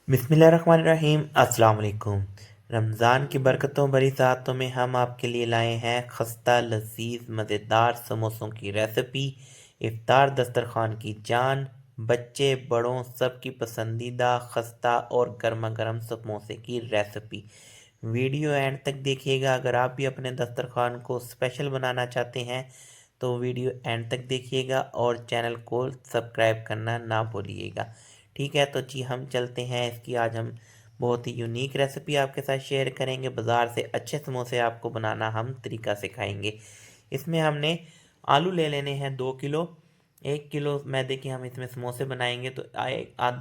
बिस्मिल्लाहिर्रहमानिर्रहीम अस्सलाम वालेकुम। रमज़ान की बरकतों भरी सातों में हम आपके लिए लाए हैं खस्ता लजीज मज़ेदार समोसों की रेसिपी। इफ्तार दस्तरखान की जान, बच्चे बड़ों सबकी पसंदीदा खस्ता और गर्मा गर्म समोसे की रेसिपी। वीडियो एंड तक देखिएगा। अगर आप भी अपने दस्तरखान को स्पेशल बनाना चाहते हैं तो वीडियो एंड तक देखिएगा और चैनल को सब्सक्राइब करना ना भूलिएगा। ठीक है, तो जी हम चलते हैं। इसकी आज हम बहुत ही यूनिक रेसिपी आपके साथ शेयर करेंगे। बाज़ार से अच्छे समोसे आपको बनाना हम तरीका सिखाएंगे। इसमें हमने आलू ले लेने हैं 2 किलो। 1 किलो मैदे के हम इसमें समोसे बनाएंगे तो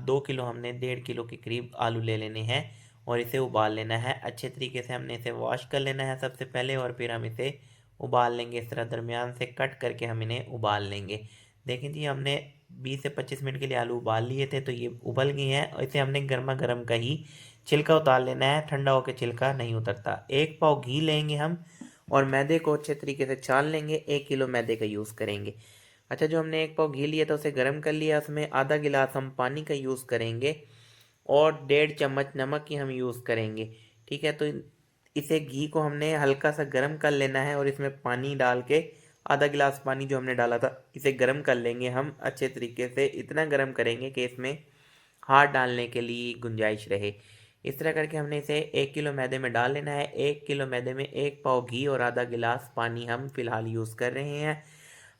2 किलो हमने 1.5 किलो के करीब आलू ले लेने हैं और इसे उबाल लेना है। अच्छे तरीके से हमने इसे वॉश कर लेना है सबसे पहले और फिर हम इसे उबाल लेंगे। इस तरह दरमियान से कट करके हम इन्हें उबाल लेंगे। देखें जी, हमने 20 से 25 मिनट के लिए आलू उबाल लिए थे तो ये उबल गए हैं और इसे हमने गर्मा गर्म का ही छिलका उतार लेना है। ठंडा होकर छिलका नहीं उतरता। 1 पाव घी लेंगे हम और मैदे को अच्छे तरीके से छान लेंगे। 1 किलो मैदे का यूज़ करेंगे। अच्छा, जो हमने 1 पाव घी लिया था उसे गर्म कर लिया। उसमें आधा गिलास हम पानी का यूज़ करेंगे और 1.5 चम्मच नमक की हम यूज़ करेंगे। ठीक है, तो इसे घी को हमने हल्का सा गर्म कर लेना है और इसमें पानी डाल के आधा गिलास पानी जो हमने डाला था इसे गर्म कर लेंगे हम अच्छे तरीके से। इतना गर्म करेंगे कि इसमें हाथ डालने के लिए गुंजाइश रहे। इस तरह करके हमने इसे 1 किलो मैदे में डाल लेना है। 1 किलो मैदे में 1 पाव घी और आधा गिलास पानी हम फिलहाल यूज़ कर रहे हैं।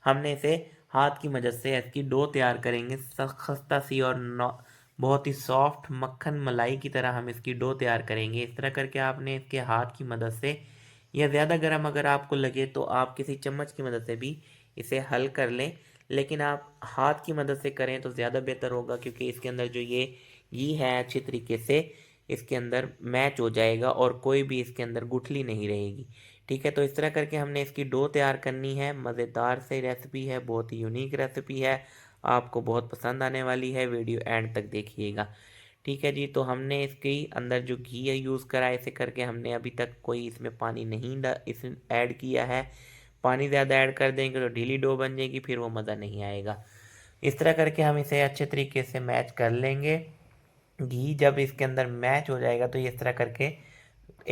हमने इसे हाथ की मदद से इसकी डो तैयार करेंगे। खस्ता सी और बहुत ही सॉफ्ट मक्खन मलाई की तरह हम इसकी डो तैयार करेंगे। इस तरह करके आपने इसके हाथ की मदद से, या ज़्यादा गर्म अगर आपको लगे तो आप किसी चम्मच की मदद से भी इसे हल कर लें, लेकिन आप हाथ की मदद से करें तो ज़्यादा बेहतर होगा क्योंकि इसके अंदर जो ये घी है अच्छी तरीके से इसके अंदर मैच हो जाएगा और कोई भी इसके अंदर गुठली नहीं रहेगी। ठीक है, तो इस तरह करके हमने इसकी डो तैयार करनी है। मज़ेदार से रेसिपी है, बहुत ही यूनिक रेसिपी है, आपको बहुत पसंद आने वाली है। वीडियो एंड तक देखिएगा। ठीक है जी, तो हमने इसके अंदर जो घी है यूज़ करा है, इसे करके हमने अभी तक कोई इसमें पानी नहीं इसमें ऐड किया है। पानी ज़्यादा ऐड कर देंगे तो ढीली डो बन जाएगी, फिर वो मज़ा नहीं आएगा। इस तरह करके हम इसे अच्छे तरीके से मैच कर लेंगे। घी जब इसके अंदर मैच हो जाएगा तो इस तरह करके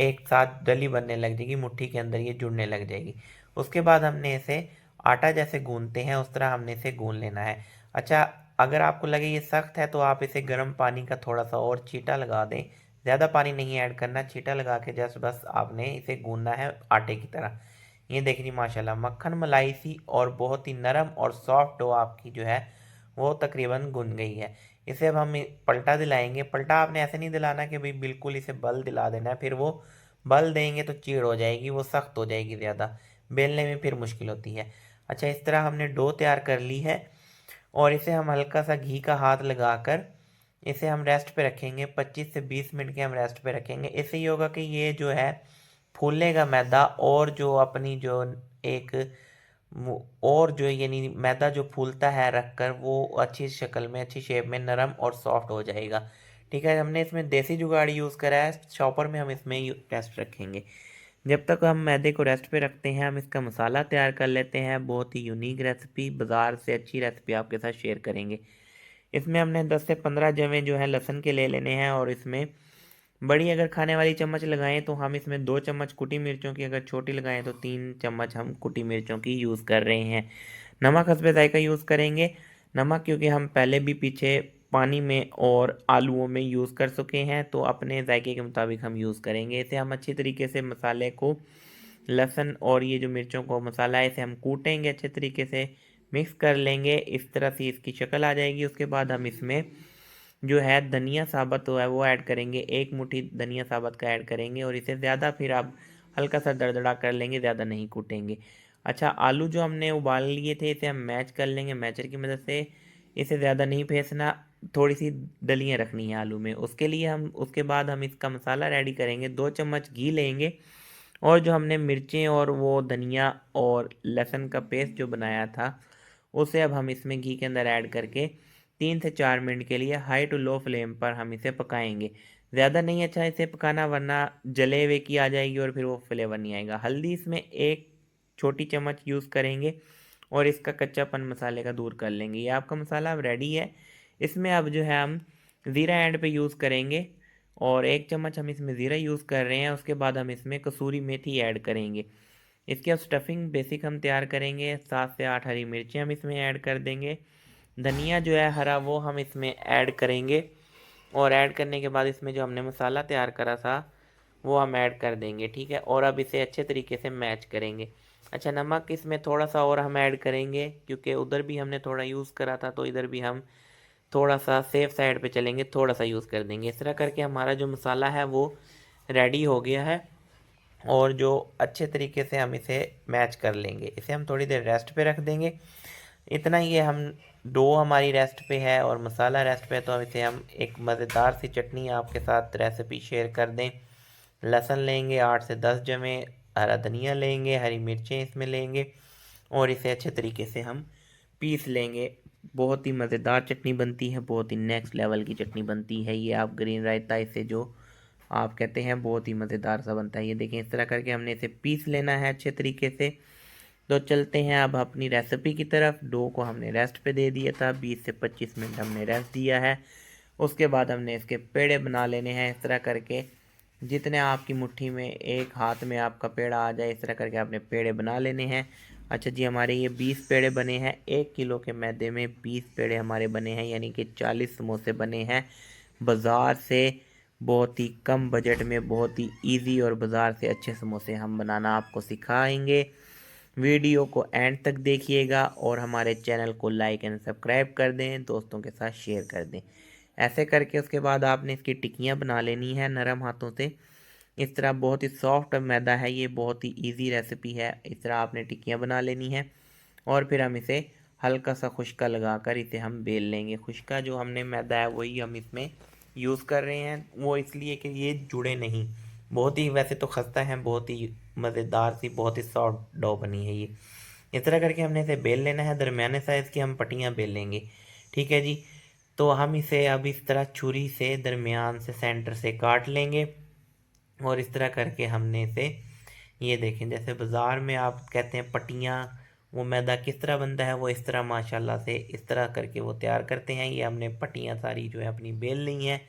एक साथ डली बनने लग जाएगी, मुट्ठी के अंदर ये जुड़ने लग जाएगी। उसके बाद हमने इसे आटा जैसे गूंथते हैं उस तरह हमने इसे गूंथ लेना है। अच्छा, अगर आपको लगे ये सख्त है तो आप इसे गर्म पानी का थोड़ा सा और छींटा लगा दें। ज़्यादा पानी नहीं ऐड करना, छींटा लगा के जस्ट बस आपने इसे गूंदना है आटे की तरह। ये देखिए माशाल्लाह मक्खन मलाई सी और बहुत ही नरम और सॉफ्ट डो आपकी जो है वो तकरीबन गुन गई है। इसे अब हम पलटा दिलाएंगे। पलटा आपने ऐसे नहीं दिलाना कि भाई बिल्कुल इसे बल दिला देना है, फिर वो बल देंगे तो चीड़ हो जाएगी, वो सख्त हो जाएगी ज़्यादा, बेलने में फिर मुश्किल होती है। अच्छा, इस तरह हमने डो तैयार कर ली है और इसे हम हल्का सा घी का हाथ लगाकर इसे हम रेस्ट पे रखेंगे। 25 से 20 मिनट के हम रेस्ट पे रखेंगे। इससे ये होगा कि ये जो है फूलेगा मैदा और जो अपनी जो एक और जो यानी मैदा जो फूलता है रखकर वो अच्छी शक्ल में अच्छी शेप में नरम और सॉफ्ट हो जाएगा। ठीक है, हमने इसमें देसी जुगाड़ यूज़ करा है। चॉपर में हम इसमें रेस्ट रखेंगे। जब तक हम मैदे को रेस्ट पे रखते हैं हम इसका मसाला तैयार कर लेते हैं। बहुत ही यूनिक रेसिपी, बाज़ार से अच्छी रेसिपी आपके साथ शेयर करेंगे। इसमें हमने 10 से 15 जवे जो है लहसुन के ले लेने हैं और इसमें बड़ी अगर खाने वाली चम्मच लगाएं तो हम इसमें 2 चम्मच कुटी मिर्चों की, अगर छोटी लगाएं तो 3 चम्मच हम कुटी मिर्चों की यूज़ कर रहे हैं। नमक हस्बे जायका यूज़ करेंगे। नमक क्योंकि हम पहले भी पीछे पानी में और आलूओं में यूज़ कर चुके हैं तो अपने जायके के मुताबिक हम यूज़ करेंगे। इसे हम अच्छी तरीके से मसाले को, लहसुन और ये जो मिर्चों को मसाला है इसे हम कूटेंगे, अच्छे तरीके से मिक्स कर लेंगे। इस तरह से इसकी शक्ल आ जाएगी। उसके बाद हम इसमें जो है धनिया साबुत है वो ऐड करेंगे। 1 मुट्ठी धनिया साबुत का ऐड करेंगे और इसे ज़्यादा फिर आप हल्का सा दरदरा कर लेंगे, ज़्यादा नहीं कूटेंगे। अच्छा, आलू जो हमने उबाल लिए थे इसे हम मैच कर लेंगे मैचर की मदद से। इसे ज़्यादा नहीं फेंसना, थोड़ी सी डलियाँ रखनी है आलू में। उसके लिए हम उसके बाद हम इसका मसाला रेडी करेंगे। 2 चम्मच घी लेंगे और जो हमने मिर्चें और वो धनिया और लहसुन का पेस्ट जो बनाया था उसे अब हम इसमें घी के अंदर ऐड करके 3 से 4 मिनट के लिए हाई टू लो फ्लेम पर हम इसे पकाएंगे। ज़्यादा नहीं अच्छा इसे पकाना वरना जले हुए की आ जाएगी और फिर वो फ्लेवर नहीं आएगा। हल्दी इसमें 1 छोटी चम्मच यूज़ करेंगे और इसका कच्चापन मसाले का दूर कर लेंगे। ये आपका मसाला अब रेडी है। इसमें अब जो है हम ज़ीरा एंड पे यूज़ करेंगे और 1 चम्मच हम इसमें ज़ीरा यूज़ कर रहे हैं। उसके बाद हम इसमें कसूरी मेथी ऐड करेंगे। इसके बाद स्टफिंग बेसिक हम तैयार करेंगे। 7 से 8 हरी मिर्चें हम इसमें ऐड कर देंगे। धनिया जो है हरा वो हम इसमें ऐड करेंगे और ऐड करने के बाद इसमें जो हमने मसाला तैयार करा था वो हम ऐड कर देंगे। ठीक है, और अब इसे अच्छे तरीके से मैच करेंगे। अच्छा, नमक इसमें थोड़ा सा और हम ऐड करेंगे क्योंकि उधर भी हमने थोड़ा यूज़ करा था, तो इधर भी हम थोड़ा सा सेफ साइड पे चलेंगे, थोड़ा सा यूज़ कर देंगे। इस तरह करके हमारा जो मसाला है वो रेडी हो गया है और जो अच्छे तरीके से हम इसे मैच कर लेंगे। इसे हम थोड़ी देर रेस्ट पे रख देंगे। इतना ही है, हम डो हमारी रेस्ट पे है और मसाला रेस्ट पे है, तो इसे हम एक मज़ेदार सी चटनी आपके साथ रेसिपी शेयर कर दें। लहसुन लेंगे 8 से 10 जमे, हरा धनिया लेंगे, हरी मिर्चें इसमें लेंगे और इसे अच्छे तरीके से हम पीस लेंगे। बहुत ही मज़ेदार चटनी बनती है, बहुत ही नेक्स्ट लेवल की चटनी बनती है ये। आप ग्रीन रायता इसे जो आप कहते हैं बहुत ही मज़ेदार सा बनता है। ये देखें, इस तरह करके हमने इसे पीस लेना है अच्छे तरीके से। तो चलते हैं अब अपनी रेसिपी की तरफ। डो को हमने रेस्ट पे दे दिया था, 20 से 25 मिनट हमने रेस्ट दिया है। उसके बाद हमने इसके पेड़े बना लेने हैं इस तरह करके, जितने आपकी मुट्ठी में, एक हाथ में आपका पेड़ा आ जाए, इस तरह करके आपने पेड़े बना लेने हैं। अच्छा जी, हमारे ये 20 पेड़े बने हैं। 1 किलो के मैदे में 20 पेड़े हमारे बने हैं, यानी कि 40 समोसे बने हैं बाज़ार से। बहुत ही कम बजट में बहुत ही ईजी और बाज़ार से अच्छे समोसे हम बनाना आपको सिखाएंगे। वीडियो को एंड तक देखिएगा और हमारे चैनल को लाइक एंड सब्सक्राइब कर दें, दोस्तों के साथ शेयर कर दें। ऐसे करके उसके बाद आपने इसकी टिक्कियाँ बना लेनी है नरम हाथों से। इस तरह बहुत ही सॉफ्ट मैदा है ये, बहुत ही इजी रेसिपी है। इस तरह आपने टिक्कियाँ बना लेनी है और फिर हम इसे हल्का सा खुश्का लगाकर इसे हम बेल लेंगे। खुश्का जो हमने मैदा है वही हम इसमें यूज़ कर रहे हैं, वो इसलिए कि ये जुड़े नहीं। बहुत ही वैसे तो खस्ता है, बहुत ही मज़ेदार सी, बहुत ही सॉफ्ट डो बनी है ये। इस तरह करके हमने इसे बेल लेना है। दरमियाने साइज़ की हम पट्टियाँ बेल लेंगे। ठीक है जी, तो हम इसे अब इस तरह छुरी से दरमियान से सेंटर से काट लेंगे और इस तरह करके हमने इसे, ये देखें जैसे बाज़ार में आप कहते हैं पट्टियाँ, वो मैदा किस तरह बनता है वो इस तरह माशाल्लाह से इस तरह करके वो तैयार करते हैं। ये हमने पट्टियाँ सारी जो है अपनी बेल ली हैं।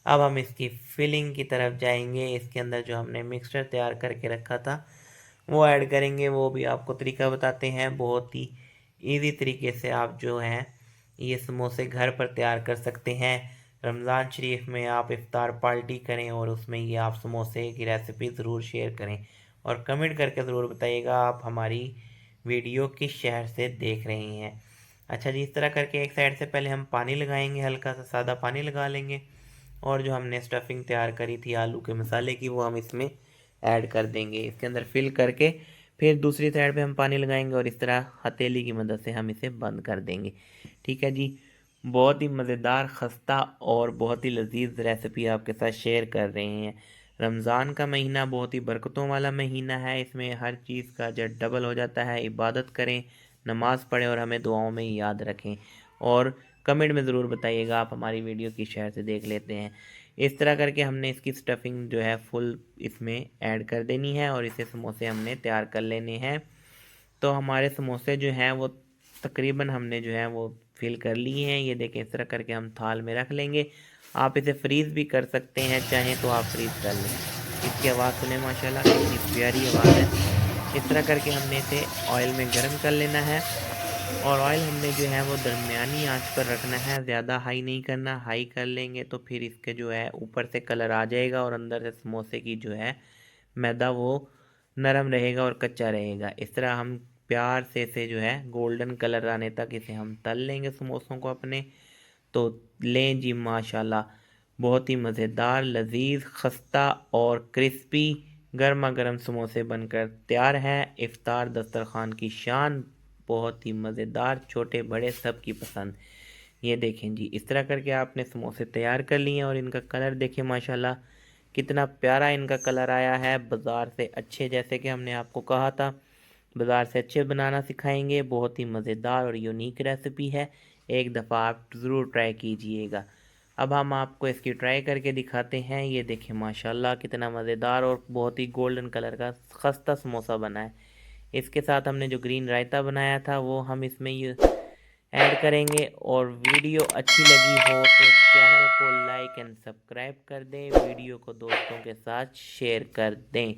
अब हम इसकी फिलिंग की तरफ जाएंगे। इसके अंदर जो हमने मिक्सचर तैयार करके रखा था वो ऐड करेंगे। वो भी आपको तरीका बताते हैं, बहुत ही इजी तरीके से आप जो हैं ये समोसे घर पर तैयार कर सकते हैं। रमज़ान शरीफ में आप इफ्तार पार्टी करें और उसमें ये आप समोसे की रेसिपी ज़रूर शेयर करें और कमेंट करके ज़रूर बताइएगा आप हमारी वीडियो किस शहर से देख रहे हैं। अच्छा जी, इस तरह करके एक साइड से पहले हम पानी लगाएंगे, हल्का सा सादा पानी लगा लेंगे और जो हमने स्टफिंग तैयार करी थी आलू के मसाले की वो हम इसमें ऐड कर देंगे। इसके अंदर फिल करके फिर दूसरी साइड पे हम पानी लगाएंगे और इस तरह हथेली की मदद से हम इसे बंद कर देंगे। ठीक है जी, बहुत ही मज़ेदार, खस्ता और बहुत ही लजीज रेसिपी आपके साथ शेयर कर रहे हैं। रमज़ान का महीना बहुत ही बरकतों वाला महीना है, इसमें हर चीज़ का अजर डबल हो जाता है। इबादत करें, नमाज़ पढ़ें और हमें दुआओं में याद रखें। और कमेंट में ज़रूर बताइएगा आप हमारी वीडियो किस शहर से देख लेते हैं। इस तरह करके हमने इसकी स्टफिंग जो है फुल इसमें ऐड कर देनी है और इसे समोसे हमने तैयार कर लेने हैं। तो हमारे समोसे जो हैं वो तकरीबन हमने जो है वो फिल कर लिए हैं। ये देखें, इस तरह करके हम थाल में रख लेंगे। आप इसे फ्रीज़ भी कर सकते हैं, चाहें तो आप फ्रीज़ कर लें। इसकी आवाज़ सुने माशाल्लाह, कितनी प्यारी आवाज़ है। इस तरह करके हमने इसे ऑयल में गर्म कर लेना है और ऑयल हमने जो है वो दरमियानी आंच पर रखना है, ज़्यादा हाई नहीं करना। हाई कर लेंगे तो फिर इसके जो है ऊपर से कलर आ जाएगा और अंदर से समोसे की जो है मैदा वो नरम रहेगा और कच्चा रहेगा। इस तरह हम प्यार से इसे जो है गोल्डन कलर आने तक इसे हम तल लेंगे समोसों को अपने। तो लें जी माशाल्लाह, बहुत ही मज़ेदार, लजीज, खस्ता और क्रिस्पी गर्मा गर्म समोसे बनकर तैयार हैं। इफ्तार दस्तरखान की शान, बहुत ही मज़ेदार, छोटे बड़े सब की पसंद। ये देखें जी, इस तरह करके आपने समोसे तैयार कर लिए और इनका कलर देखें माशाल्लाह कितना प्यारा इनका कलर आया है। बाज़ार से अच्छे, जैसे कि हमने आपको कहा था बाज़ार से अच्छे बनाना सिखाएंगे। बहुत ही मज़ेदार और यूनिक रेसिपी है, एक दफ़ा आप ज़रूर ट्राई कीजिएगा। अब हम आपको इसकी ट्राई करके दिखाते हैं। ये देखें माशाल्लाह कितना मज़ेदार और बहुत ही गोल्डन कलर का खस्ता समोसा बना है। इसके साथ हमने जो ग्रीन रायता बनाया था वो हम इसमें ऐड करेंगे। और वीडियो अच्छी लगी हो तो चैनल को लाइक एंड सब्सक्राइब कर दें, वीडियो को दोस्तों के साथ शेयर कर दें।